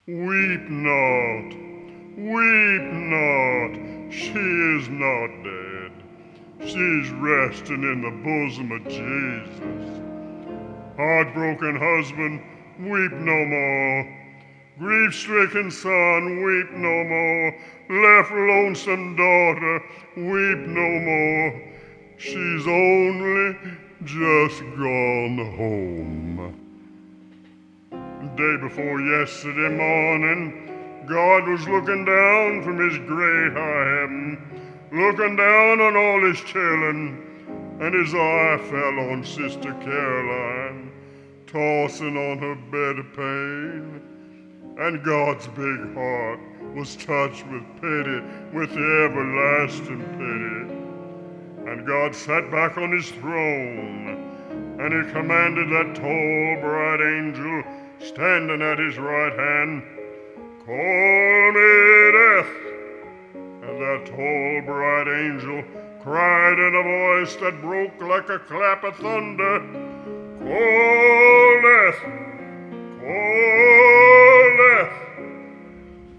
Weep not, weep not, she is not dead. She's resting in the bosom of Jesus. Heartbroken husband, weep no more. Grief-stricken son, weep no more. Left lonesome daughter, weep no more. She's only just gone home. Day before yesterday morning, God was looking down from his great high heaven, looking down on all his children, and his eye fell on Sister Caroline, tossing on her bed of pain. And God's big heart was touched with pity, with everlasting pity. And God sat back on his throne, and he commanded that tall, bright angel standing at his right hand, "Call me death." And that tall, bright angel cried in a voice that broke like a clap of thunder, "Call death, call death."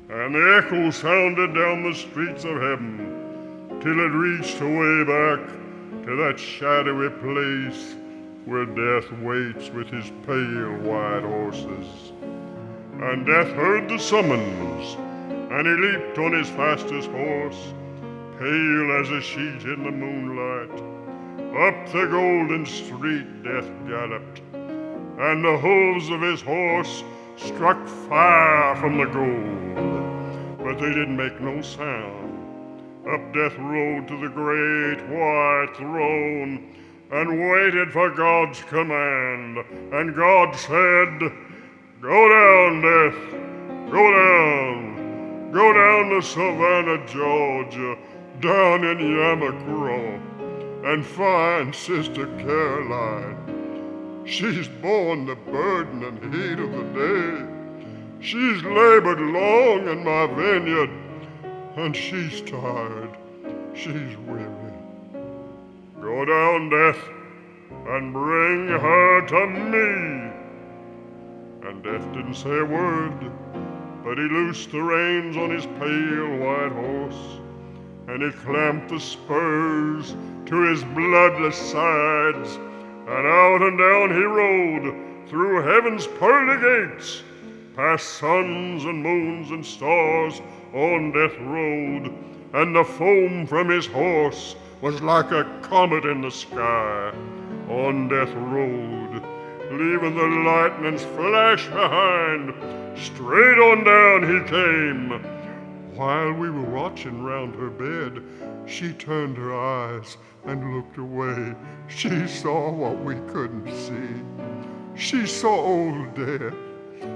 And the echo sounded down the streets of heaven till it reached away back to that shadowy place where death waits with his pale white horses. And death heard the summons, and he leaped on his fastest horse, pale as a sheet in the moonlight. Up the golden street death galloped, and the hooves of his horse struck fire from the gold, but they didn't make no sound. Up death rode to the great white throne and waited for God's command. And God said, "Go down, death, go down. Go down to Savannah, Georgia, down in Yamacraw, and find Sister Caroline. She's borne the burden and heat of the day. She's labored long in my vineyard, and she's tired, she's weary. Go down, death, and bring her to me." And death didn't say a word, but he loosed the reins on his pale white horse, and he clamped the spurs to his bloodless sides, and out and down he rode through heaven's pearly gates, past suns and moons and stars on death rode, and the foam from his horse was like a comet in the sky. On death rode, leaving the lightning's flash behind. Straight on down he came. While we were watching round her bed, she turned her eyes and looked away. She saw what we couldn't see. She saw old death.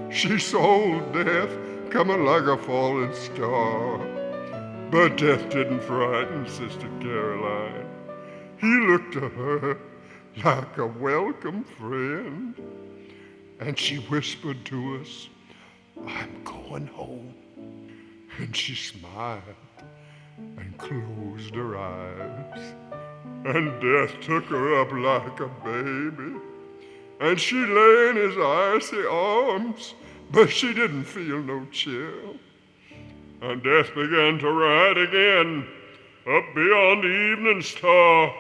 She saw old death coming like a falling star. But death didn't frighten Sister Caroline. He looked to her like a welcome friend. And she whispered to us, "I'm going home." And she smiled and closed her eyes. And death took her up like a baby. And she lay in his icy arms, but she didn't feel no chill. And death began to ride again, up beyond the evening star,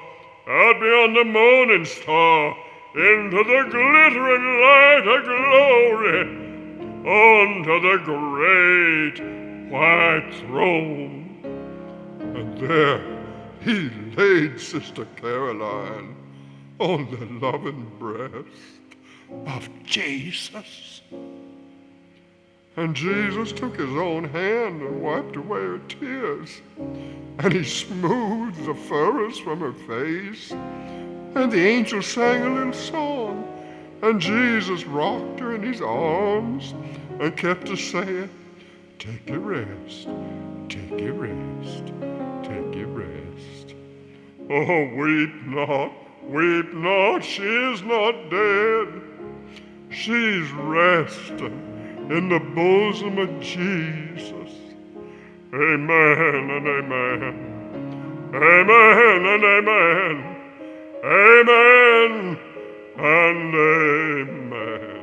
out beyond the morning star, into the glittering light of glory, onto the great white throne. And there he laid Sister Caroline on the loving breast of Jesus. And Jesus took his own hand and wiped away her tears. And he smoothed the furrows from her face. And the angel sang a little song. And Jesus rocked her in his arms and kept her saying, "Take your rest, take your rest, take your rest. Oh, weep not, she is not dead. She's resting in the bosom of Jesus." Amen and amen. Amen and amen. Amen and amen.